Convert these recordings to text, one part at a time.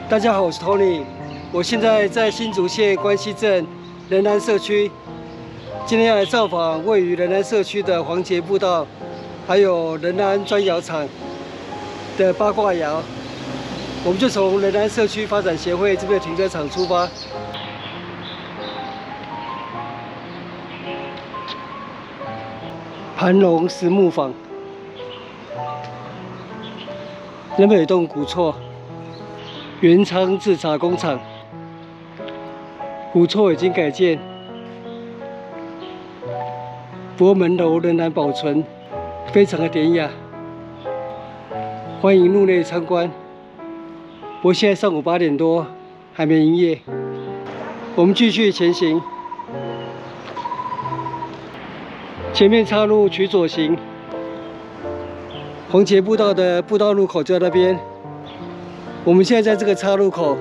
大家好，我是 Tony， 我现在在新竹县关西镇仁安社区，今天要来造访位于仁安社区的黄节步道，还有仁安砖窑厂的八卦窑。我们就从仁安社区发展协会这边的停车场出发。盘龙实木坊，那边有一栋古厝，元昌制茶工厂。古厝已经改建，不过门楼仍然保存，非常的典雅。欢迎入内参观。不过现在上午8点多，还没营业。我们继续前行。前面岔路取左行，黄节步道的步道入口就在那边。我们现在在这个岔路口，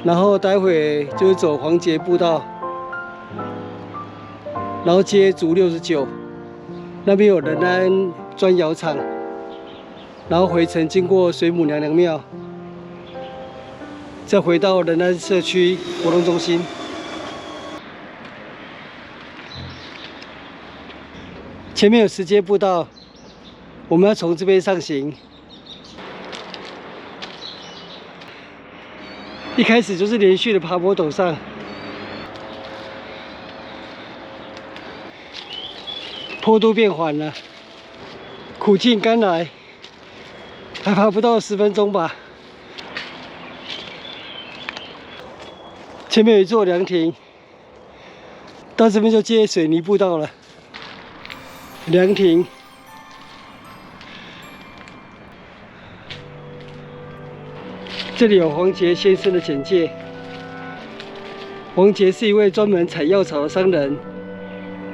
然后待会就是走黄节步道，然后接竹69，那边有仁安砖窑厂，然后回程经过水母娘娘庙，再回到仁安社区活动中心。前面有石阶步道，我们要从这边上行。一开始就是连续的爬坡陡上，坡度变缓了，苦尽甘来，还爬不到10分钟吧。前面有一座凉亭，到这边就接水泥步道了。凉亭，这里有黄杰先生的简介。黄杰是一位专门采药草的商人，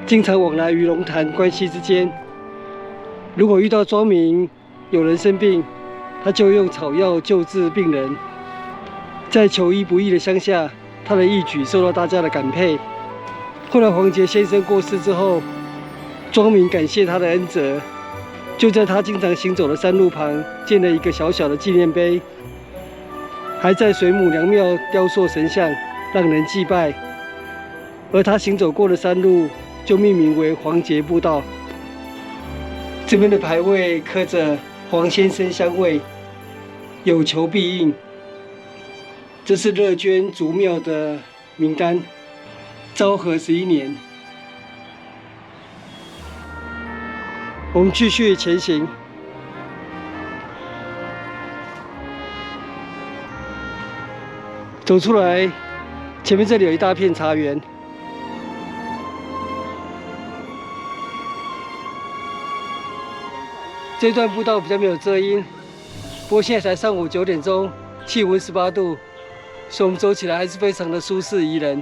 经常往来于龙潭、关西之间。如果遇到庄民有人生病，他就用草药救治病人。在求医不易的乡下，他的义举受到大家的感佩。后来黄杰先生过世之后，庄民感谢他的恩泽，就在他经常行走的山路旁建了一个小小的纪念碑，还在水母娘庙雕塑神像，让人祭拜。而他行走过的山路就命名为黄节步道。这边的牌位刻着“黄先生香味，有求必应”，这是乐捐竹庙的名单。昭和11年。我们继续前行，走出来，前面这里有一大片茶园。这段步道比较没有遮阴，不过现在才上午9点钟，气温18度，所以我们走起来还是非常的舒适宜人。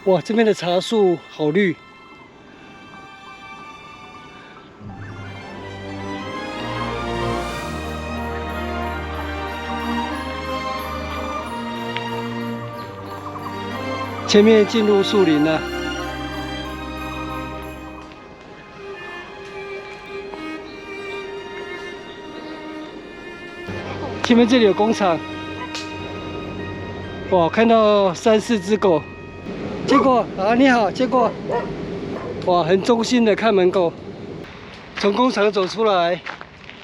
哇，这边的茶树好绿。前面进入树林了。前面这里有工厂。哇，看到3、4只狗。结果啊，你好，结果，哇，很忠心的看门狗。从工厂走出来，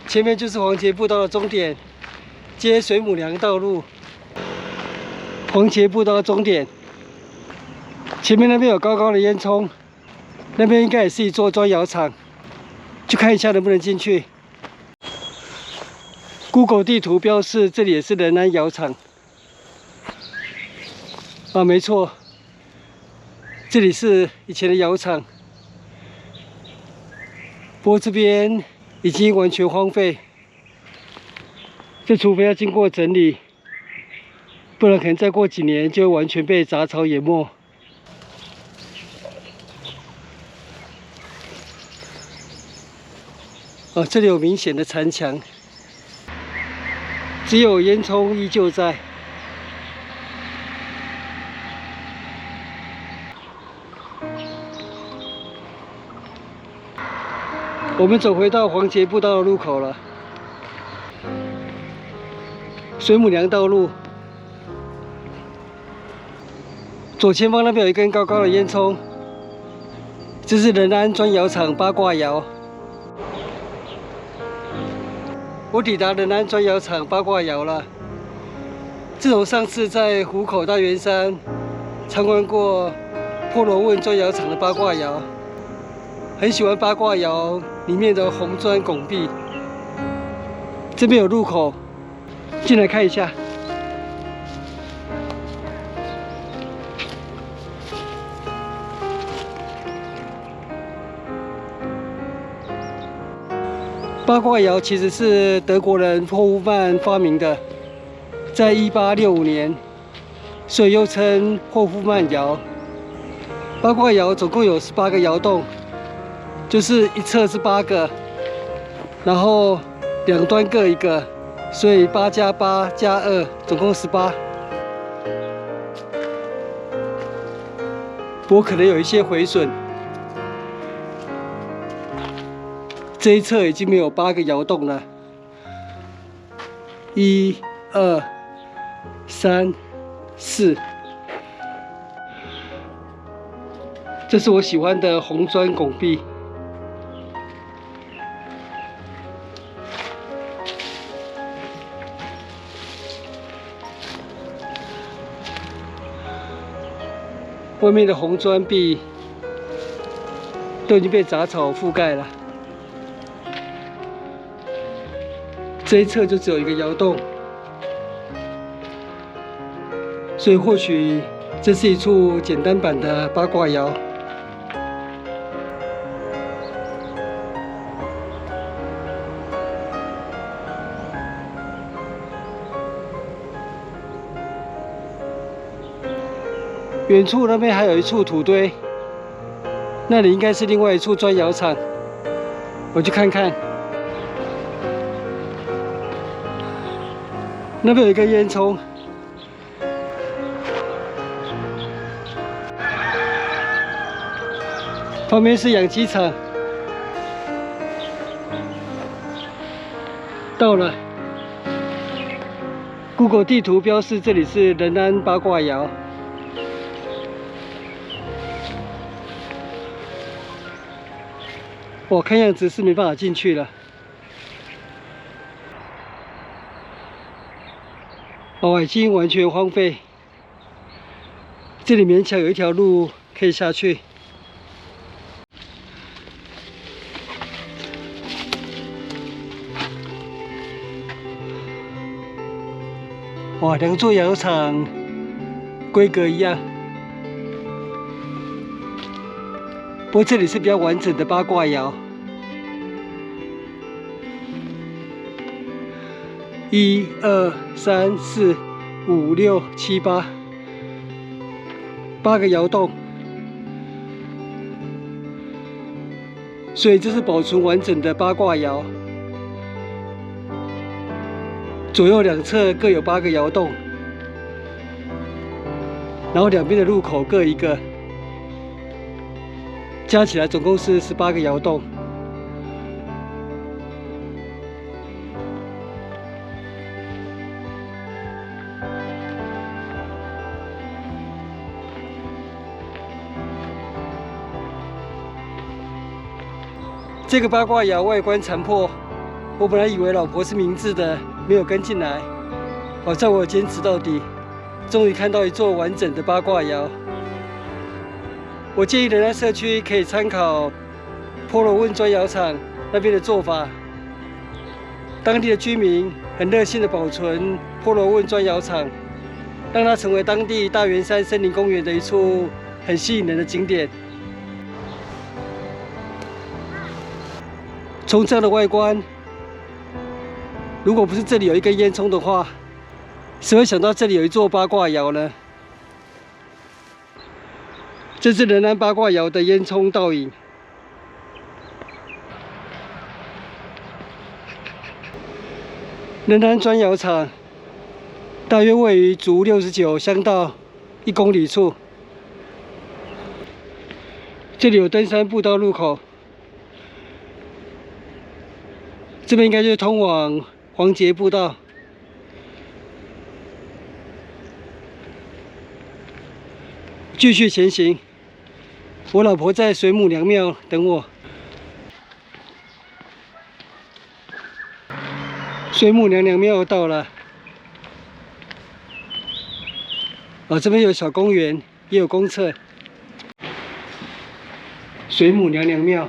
前面就是黄节步道的终点，接水母娘道路。黄节步道终点，前面那边有高高的烟囱，那边应该也是一座砖窑厂，去看一下能不能进去。Google 地图标示这里也是仁安窑厂。啊，没错。这里是以前的窑厂，不过这边已经完全荒废，这除非要经过整理，不然可能再过几年就会完全被杂草淹没。这里有明显的残墙，只有烟囱依旧在。我们走回到黄节步道的路口了，水母娘道路。左前方那边有一根高高的烟囱，这是仁安砖窑厂八卦窑。我抵达仁安砖窑厂八卦窑了。自从上次在湖口大圆山参观过破罗问砖窑厂的八卦窑，很喜欢八卦窑里面的红砖拱壁。这边有入口，进来看一下。八卦窑其实是德国人霍夫曼发明的，在1865年，所以又称霍夫曼窑。八卦窑总共有18个窑洞，就是一侧是8个，然后两端各一个，所以8加8加2，总共18。不过可能有一些毁损。这一侧已经没有8个窑洞了，1、2、3、4。这是我喜欢的红砖拱壁。外面的红砖壁都已经被杂草覆盖了。这一侧就只有一个窑洞，所以或许这是一处简单版的八卦窑。远处那边还有一处土堆，那里应该是另外一处砖窑厂，我去看看。那边有一个烟囱，旁边是养鸡场。到了 ，Google 地图标示这里是仁安八卦窑。我看样子是没办法进去了。哦，已经完全荒废。这里勉强有一条路可以下去。哇，两座窑厂规格一样，不过这里是比较完整的八卦窑。1、2、3、4、5、6、7、8个窑洞，所以这是保存完整的八卦窑。左右两侧各有8个窑洞，然后两边的入口各一个，加起来总共是18个窑洞。这个八卦窑外观残破，我本来以为老婆是明智的，没有跟进来。好在我坚持到底，终于看到一座完整的八卦窑。我建议仁安社区可以参考波罗问砖窑厂那边的做法。当地的居民很热心的保存波罗问砖窑厂，让它成为当地大圆山森林公园的一处很吸引人的景点。从这样的外观，如果不是这里有一根烟囱的话，谁会想到这里有一座八卦窑呢？这是仁安八卦窑的烟囱倒影。仁安砖窑厂大约位于竹69乡道1公里处，这里有登山步道入口。这边应该就是通往黄节步道。继续前行，我老婆在水母娘庙等我。水母娘娘庙到了。这边有小公园，也有公厕。水母娘娘庙。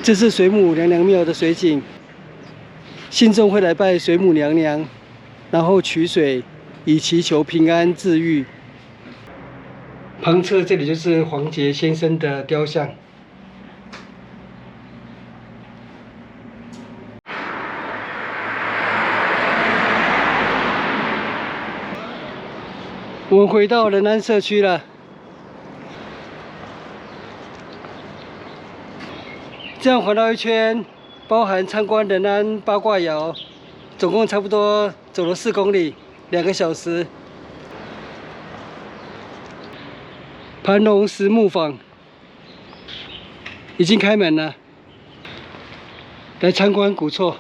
这是水母娘娘庙的水井，信众会来拜水母娘娘，然后取水，以祈求平安治愈。旁侧这里就是黄杰先生的雕像。我们回到仁安社区了。这样环绕一圈，包含参观仁安八卦窑，总共差不多走了4公里，2个小时。盘龙石木坊已经开门了，来参观古厝。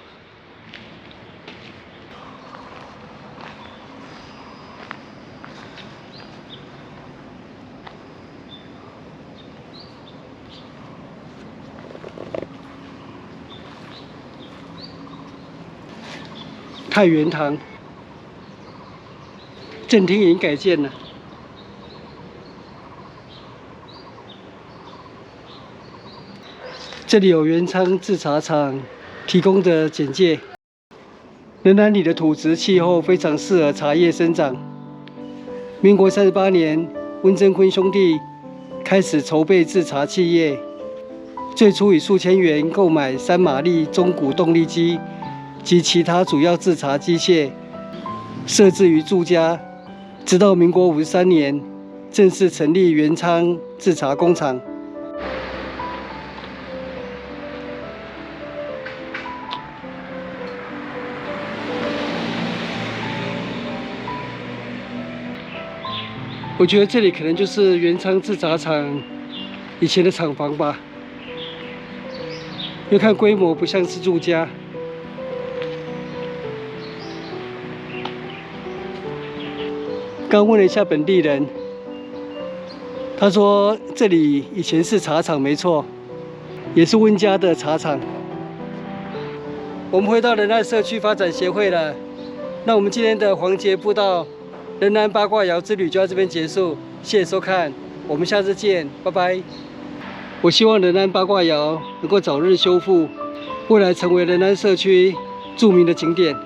太原堂正厅已经改建了。这里有元昌制茶厂提供的简介。仁安里的土质气候非常适合茶叶生长。民国38年，温贞坤兄弟开始筹备制茶企业，最初以数千元购买3马力中古动力机及其他主要制茶机械，设置于住家，直到民国53年正式成立元昌制茶工厂。我觉得这里可能就是元昌制茶厂以前的厂房吧，因为看规模不像是住家。刚问了一下本地人，他说这里以前是茶厂，没错，也是温家的茶厂。我们回到仁安社区发展协会了，那我们今天的黄节步道仁安八卦窑之旅就到这边结束，谢谢收看，我们下次见，拜拜。我希望仁安八卦窑能够早日修复，未来成为仁安社区著名的景点。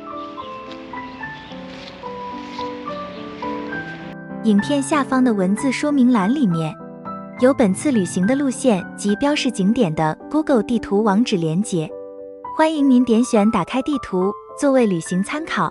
影片下方的文字说明栏里面有本次旅行的路线及标示景点的 Google 地图网址连结，欢迎您点选打开地图作为旅行参考。